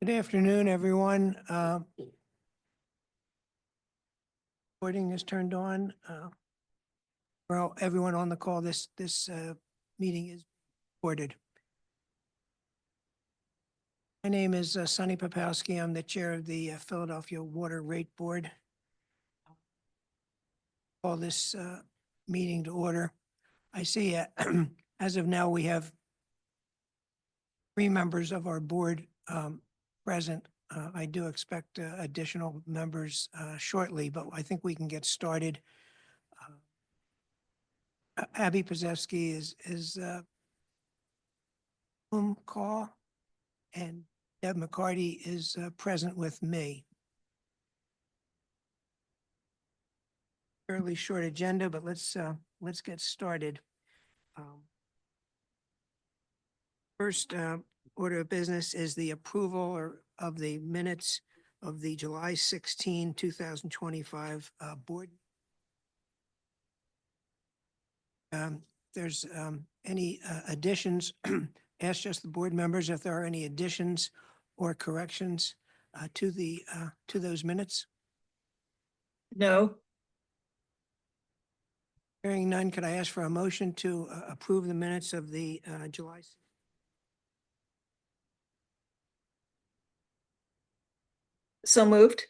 Good afternoon, everyone. Recording is turned on. Well, everyone on the call, this meeting is recorded. My name is Sonny Popowski. I'm the chair of the Philadelphia Water Rate Board. Call this meeting to order. I see as of now, we have 3 members of our board present. I do expect additional members shortly, but I think we can get started. Abby Pozewski is Zoom call, and Deb McCarty is present with me. Fairly short agenda, but let's get started. First order of business is the approval of the minutes of the July 16, 2025 board. There's any additions, ask just the board members if there are any additions or corrections to those minutes. No. Hearing none, could I ask for a motion to approve the minutes of the July? So moved.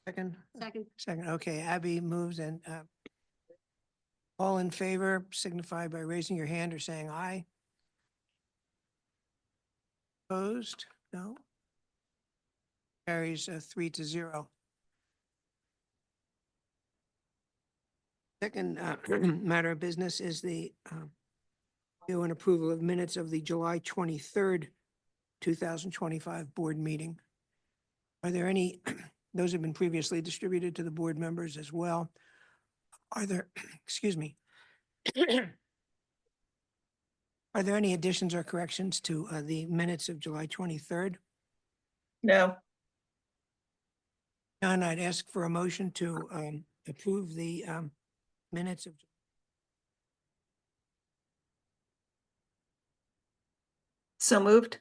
Second? Second. Second, okay. Abby moves, and all in favor signify by raising your hand or saying aye. Opposed? No? Carries 3-0. Second matter of business is the review and approval of minutes of the July 23rd, 2025 board meeting. Are there any, those have been previously distributed to the board members as well. Are there, excuse me, are there any additions or corrections to the minutes of July 23rd? No. None. I'd ask for a motion to approve the minutes of. So moved.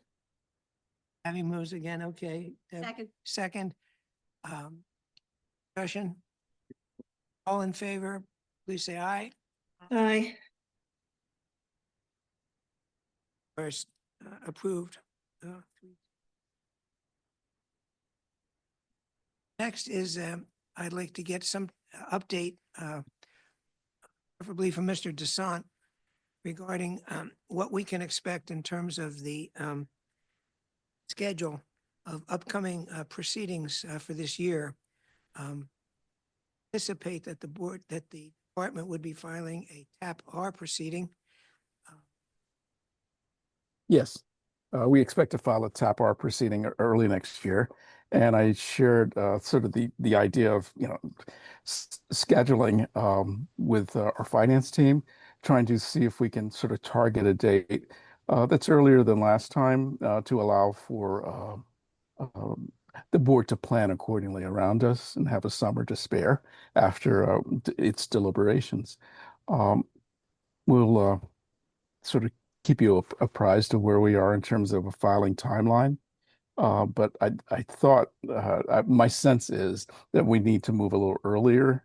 Abby moves again, okay. Deb, Second. second. Discussion. All in favor, please say aye. Aye. First, approved. Next is, I'd like to get some update, preferably from Mr. Desant, regarding what we can expect in terms of the schedule of upcoming proceedings for this year. Anticipate that the department would be filing a TAP-R proceeding. Yes, we expect to file a TAP-R proceeding early next year. And I shared sort of the idea of, scheduling with our finance team, trying to see if we can sort of target a date that's earlier than last time to allow for the board to plan accordingly around us and have a summer to spare after its deliberations. We'll sort of keep you apprised of where we are in terms of a filing timeline. But I thought my sense is that we need to move a little earlier,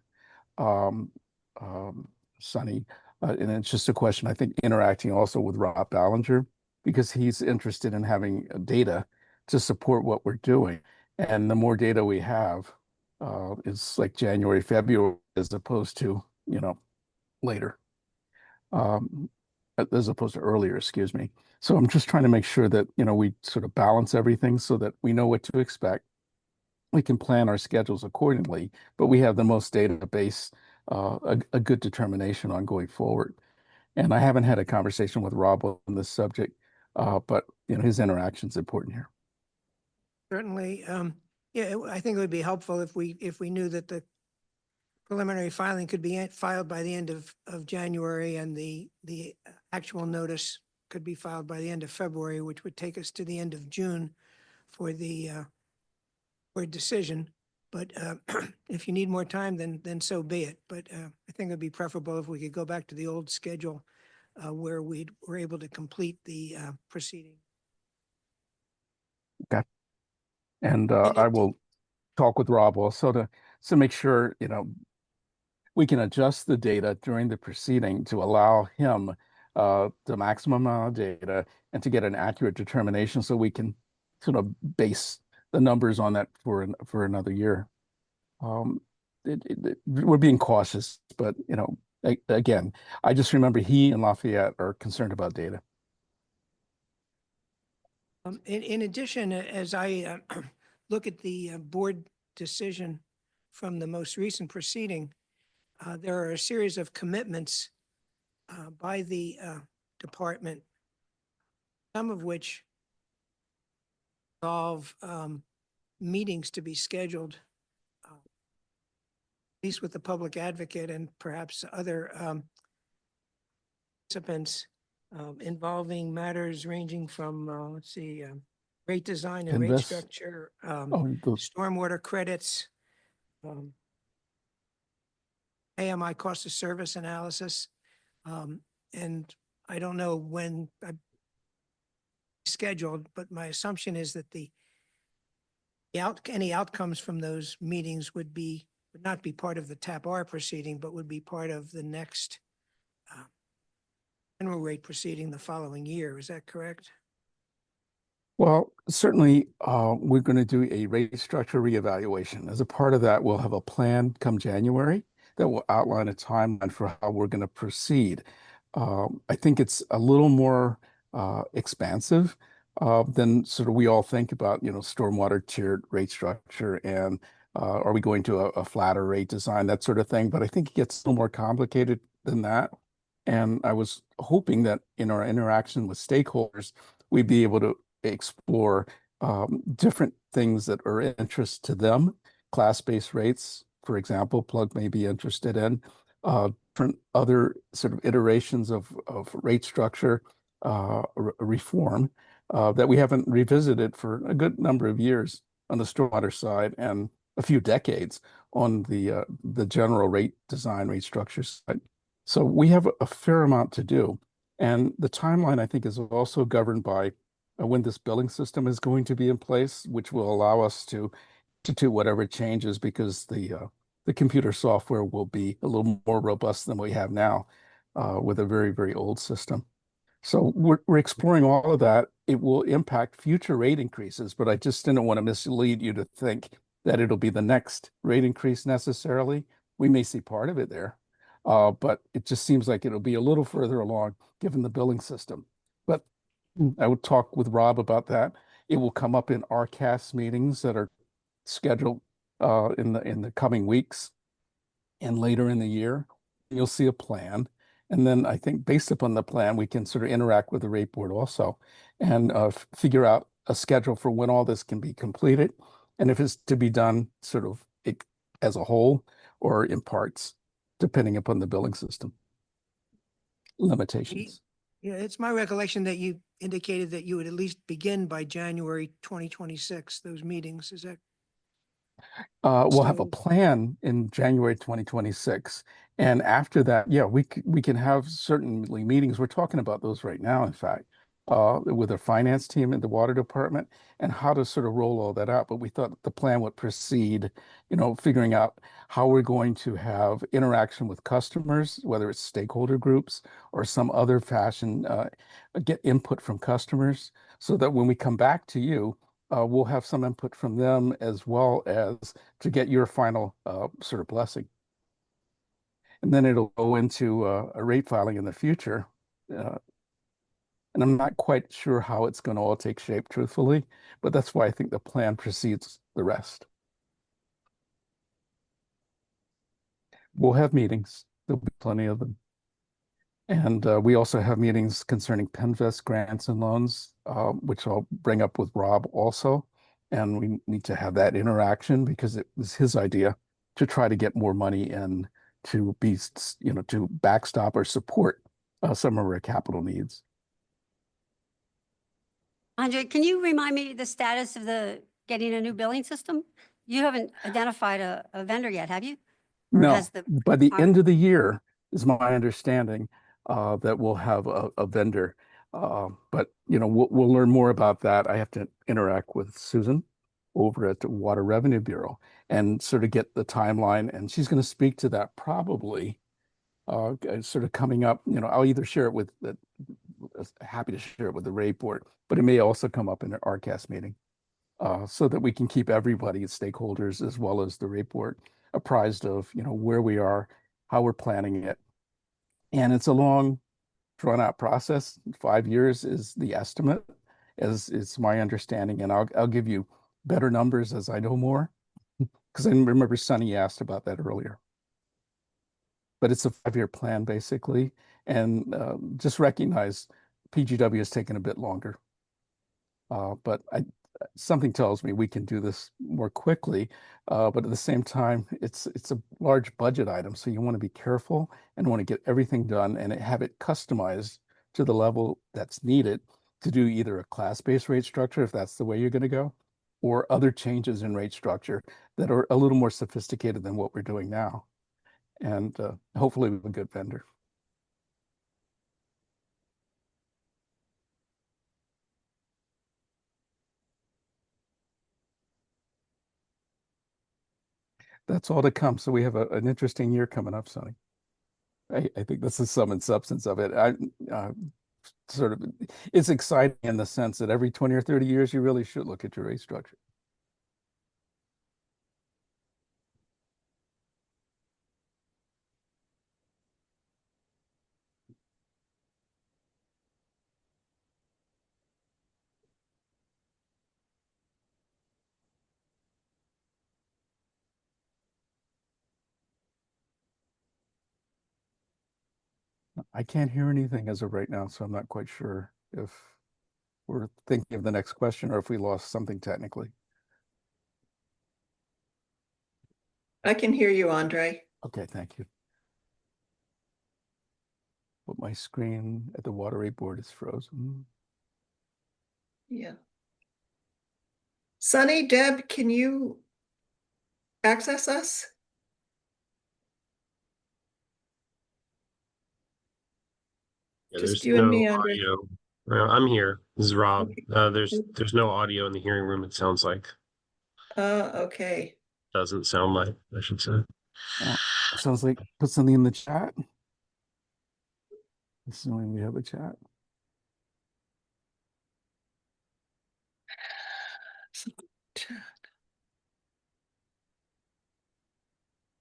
Sonny, and it's just a question, I think, interacting also with Rob Ballinger, because he's interested in having data to support what we're doing. And the more data we have, it's like January, February, as opposed to, later. As opposed to earlier, excuse me. So I'm just trying to make sure that, we sort of balance everything so that we know what to expect. We can plan our schedules accordingly, but we have the most database, a good determination on going forward. And I haven't had a conversation with Rob on this subject, but his interaction is important here. Certainly, yeah, I think it would be helpful if we knew that the preliminary filing could be filed by the end of January, and the actual notice could be filed by the end of February, which would take us to the end of June for the for a decision. But if you need more time, then so be it. But I think it would be preferable if we could go back to the old schedule where we were able to complete the proceeding. And And I it- will talk with Rob also to make sure, we can adjust the data during the proceeding to allow him the maximum amount of data and to get an accurate determination so we can sort of base the numbers on that for another year. We're being cautious, but again, I just remember he and Lafayette are concerned about data. In addition, as I look at the board decision from the most recent proceeding, there are a series of commitments by the department, some of which involve meetings to be scheduled, at least with the public advocate and perhaps other participants, involving matters ranging from, let's see, rate design and rate Invest- structure, Oh, stormwater credits, AMI cost of service analysis. And I don't know when I'm scheduled, but my assumption is that any outcomes from those meetings would not be part of the TAP-R proceeding, but would be part of the next general rate proceeding the following year. Is that correct? Well, certainly, we're going to do a rate structure reevaluation. As a part of that, we'll have a plan come January that will outline a timeline for how we're going to proceed. I think it's a little more expansive than sort of we all think about, stormwater tiered rate structure and are we going to a flatter rate design, that sort of thing. But I think it gets a little more complicated than that. And I was hoping that in our interaction with stakeholders, we'd be able to explore different things that are of interest to them. Class-based rates, for example, Plug may be interested in. Different other sort of iterations of rate structure reform that we haven't revisited for a good number of years on the stormwater side and a few decades on the general rate design, rate structure side. So we have a fair amount to do. And the timeline, I think, is also governed by when this billing system is going to be in place, which will allow us to do whatever changes because the computer software will be a little more robust than we have now with a very, very old system. So we're exploring all of that. It will impact future rate increases, but I just didn't want to mislead you to think that it'll be the next rate increase necessarily. We may see part of it there, but it just seems like it'll be a little further along given the billing system. But I would talk with Rob about that. It will come up in RCAS meetings that are scheduled in the coming weeks and later in the year. You'll see a plan. And then I think based upon the plan, we can sort of interact with the rate board also and figure out a schedule for when all this can be completed. And if it's to be done sort of as a whole or in parts, depending upon the billing system limitations. Yeah, it's my recollection that you indicated that you would at least begin by January 2026, those meetings. Is that? We'll have a So- plan in January 2026. And after that, yeah, we can have certainly meetings. We're talking about those right now, in fact, with our finance team in the water department and how to sort of roll all that out. But we thought the plan would proceed, figuring out how we're going to have interaction with customers, whether it's stakeholder groups or some other fashion, get input from customers so that when we come back to you, we'll have some input from them as well as to get your final sort of blessing. And then it'll go into a rate filing in the future. And I'm not quite sure how it's going to all take shape, truthfully, but that's why I think the plan precedes the rest. We'll have meetings. There'll be plenty of them. And we also have meetings concerning Penvest grants and loans, which I'll bring up with Rob also. And we need to have that interaction because it was his idea to try to get more money in to be, to backstop or support some of our capital needs. Andre, can you remind me the status of getting a new billing system? You haven't identified a vendor yet, have you? Or No, has the by the department- end of the year is my understanding that we'll have a vendor. But we'll learn more about that. I have to interact with Susan over at the Water Revenue Bureau and sort of get the timeline. And she's going to speak to that probably sort of coming up. I'll either share it with happy to share it with the rate board, but it may also come up in an RCAS meeting so that we can keep everybody, stakeholders, as well as the rate board apprised of, where we are, how we're planning it. And it's a long, drawn out process. 5 years is the estimate, as it's my understanding. And I'll give you better numbers as I know more, because I remember Sunny asked about that earlier. But it's a 5-year plan, basically. And just recognize PGW has taken a bit longer. But something tells me we can do this more quickly. But at the same time, it's a large budget item. So you want to be careful and want to get everything done and have it customized to the level that's needed to do either a class-based rate structure, if that's the way you're going to go, or other changes in rate structure that are a little more sophisticated than what we're doing now. And hopefully with a good vendor. That's all to come. So we have an interesting year coming up, Sonny. I think this is sum and substance of it. It's exciting in the sense that every 20 or 30 years, you really should look at your rate structure. I can't hear anything as of right now, so I'm not quite sure if we're thinking of the next question or if we lost something technically. I can hear you, Andre. Okay, thank you. But my screen at the water rate board is frozen. Yeah. Sunny, Deb, can you access us? Yeah, Just there's you and no me, Andre. audio. I'm here. This is Rob. Okay. There's no audio in the hearing room, it sounds like. Okay. Doesn't sound like, I should say. Sounds like put something in the chat. Assuming we have a chat.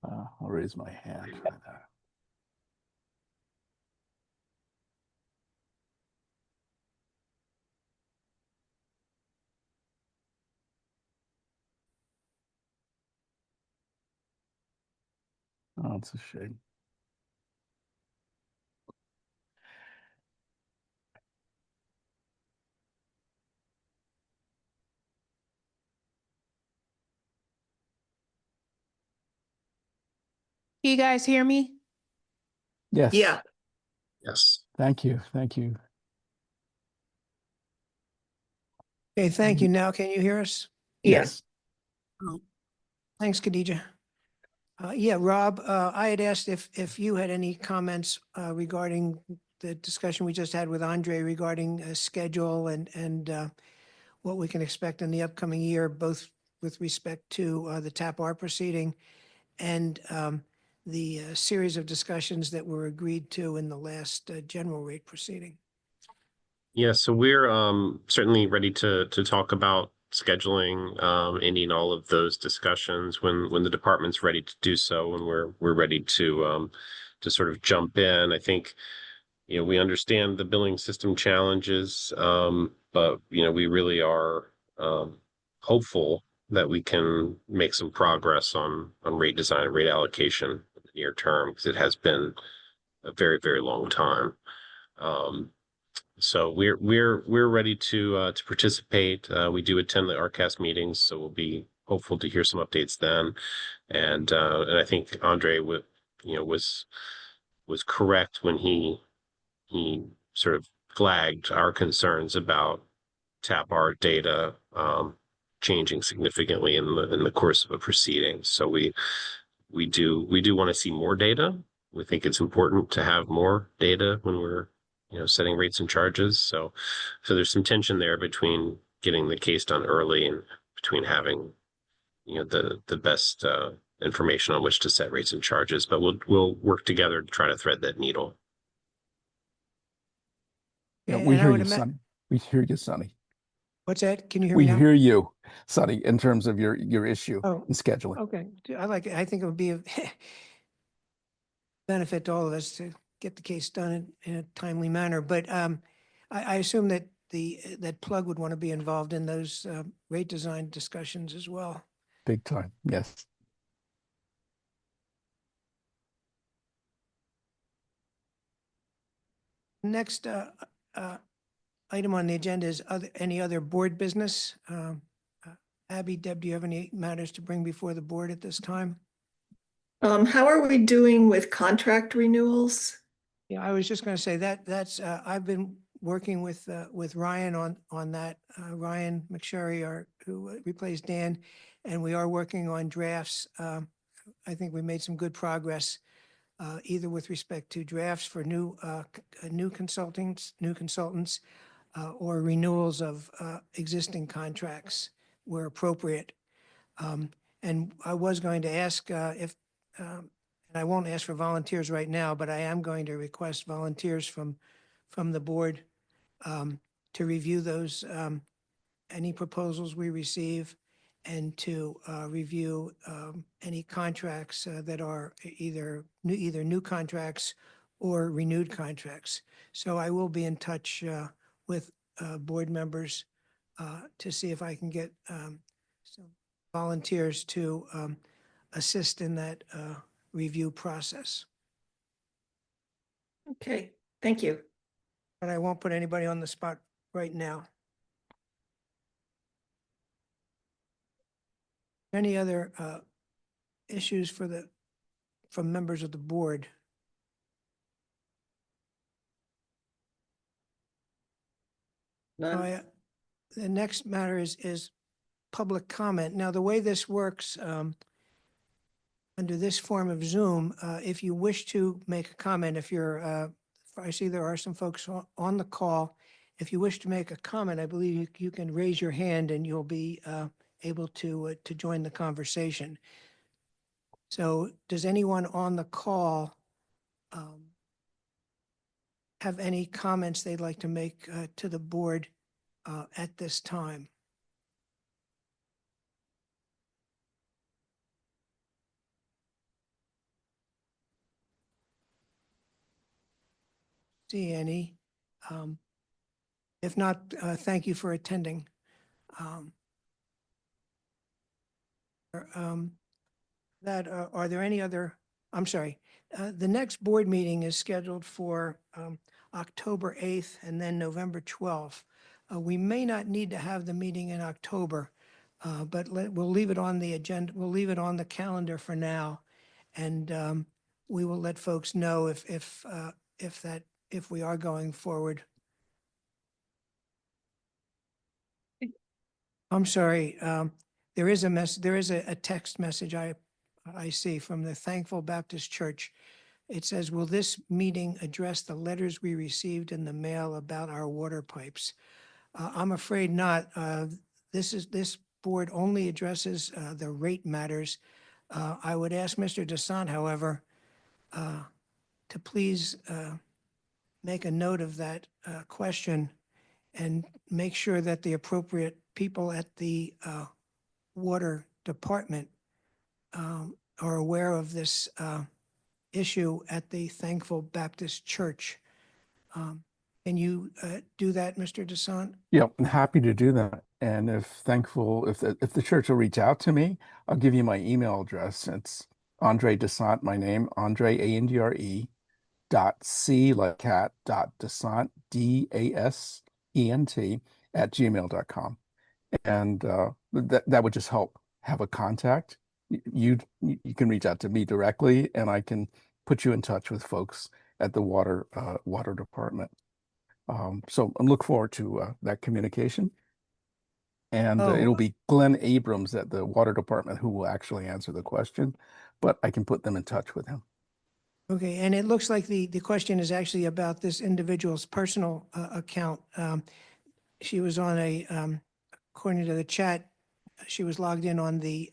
I'll raise my hand for that. Oh, it's a shame. You guys hear me? Yes. Yeah. Yes. Thank you. Thank you. Okay, thank you. Now, can you hear us? Yes. Thanks, Khadija. Yeah, Rob, I had asked if you had any comments regarding the discussion we just had with Andre regarding schedule and what we can expect in the upcoming year, both with respect to the TAP-R proceeding and the series of discussions that were agreed to in the last general rate proceeding. Yeah, so we're certainly ready to talk about scheduling any and all of those discussions when the department's ready to do so, and we're ready to sort of jump in. I think we understand the billing system challenges, but we really are hopeful that we can make some progress on rate design and rate allocation in the near term, because it has been a very, very long time. So we're ready to participate. We do attend the RCAS meetings, so we'll be hopeful to hear some updates then. And I think Andre was correct when he sort of flagged our concerns about TAP-R data changing significantly in the course of a proceeding. So we do want to see more data. We think it's important to have more data when we're setting rates and charges. So there's some tension there between getting the case done early and between having, the best information on which to set rates and charges. But we'll work together to try to thread that needle. Yeah, And we I hear would you, ima- Sonny. We hear you, Sonny. What's that? Can you hear me We now? hear you, Sonny, in terms of your issue Oh, in scheduling. okay. I like it. I think it would be a benefit to all of us to get the case done in a timely manner. But I assume that that Plug would want to be involved in those rate design discussions as well. Big time. Yes. Next item on the agenda is any other board business. Abby, Deb, do you have any matters to bring before the board at this time? How are we doing with contract renewals? Yeah, I was just going to say that's I've been working with Ryan on that. Ryan McSherry, who replaced Dan, and we are working on drafts. I think we made some good progress, either with respect to drafts for new consultants, or renewals of existing contracts where appropriate. And I was going to ask if, and I won't ask for volunteers right now, but I am going to request volunteers from the board to review those, any proposals we receive, and to review any contracts that are either new contracts or renewed contracts. So I will be in touch with board members to see if I can get some volunteers to assist in that review process. Okay, thank you. But I won't put anybody on the spot right now. Any other issues from members of the board? None. The next matter is public comment. Now, the way this works, under this form of Zoom, if you wish to make a comment, I see there are some folks on the call. If you wish to make a comment, I believe you can raise your hand and you'll be able to join the conversation. So does anyone on the call have any comments they'd like to make to the board at this time? See any? If not, thank you for attending. Are there any other, I'm sorry, the next board meeting is scheduled for October 8th and then November 12th. We may not need to have the meeting in October, but we'll leave it on the agenda, we'll leave it on the calendar for now. And we will let folks know if we are going forward. I'm sorry, there is a text message I see from the Thankful Baptist Church. It says, will this meeting address the letters we received in the mail about our water pipes? I'm afraid not. This board only addresses the rate matters. I would ask Mr. Desant, however, to please make a note of that question and make sure that the appropriate people at the water department are aware of this issue at the Thankful Baptist Church. Can you do that, Mr. Desant? Yeah, I'm happy to do that. And if the church will reach out to me, I'll give you my email address. It's Andre Desant, my name, Andre, ANDRE, .c like cat, .desant, DASENT, @gmail.com. And that would just help have a contact. You can reach out to me directly, and I can put you in touch with folks at the water department. So I look forward to that communication. And it'll be Glenn Abrams at the water department who will actually answer the question, but I can put them in touch with him. Okay, and it looks like the question is actually about this individual's personal account. She was on according to the chat, she was logged in on the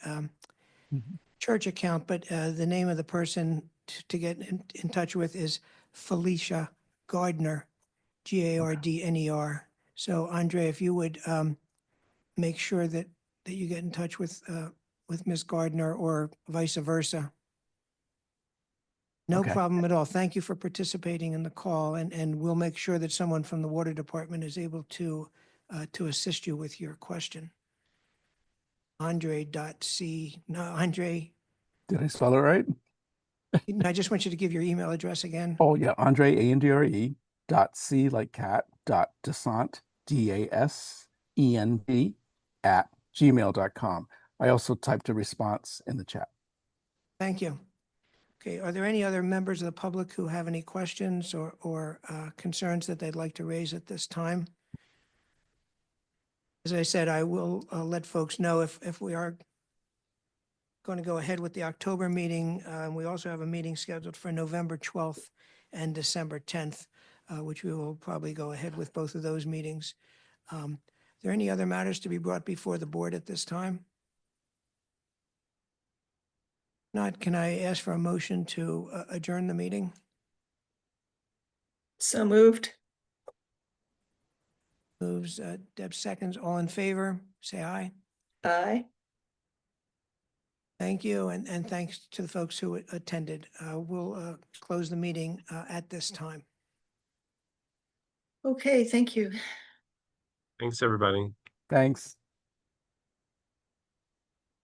Mhm. church account, but the name of the person to get in touch with is Felicia Gardner, Gardner. So Andre, if you would make sure that you get in touch with Ms. Gardner or vice versa. No Okay. problem at all. Thank you for participating in the call, and we'll make sure that someone from the water department is able to assist you with your question. Andre. No, Andre, Did I spell it right? I just want you to give your email address again. Oh yeah, Andre Andre .c like cat .descent DASENT @gmail.com. I also typed a response in the chat. Thank you. Okay, are there any other members of the public who have any questions or concerns that they'd like to raise at this time? As I said, I will let folks know if we are going to go ahead with the October meeting. We also have a meeting scheduled for November 12th and December 10th, which we will probably go ahead with both of those meetings. Are there any other matters to be brought before the board at this time? Not, can I ask for a motion to adjourn the meeting? So moved. Moves, Deb seconds, all in favor, say aye. Aye. Thank you, and thanks to the folks who attended. We'll close the meeting at this time. Okay, thank you. Thanks, everybody. Thanks.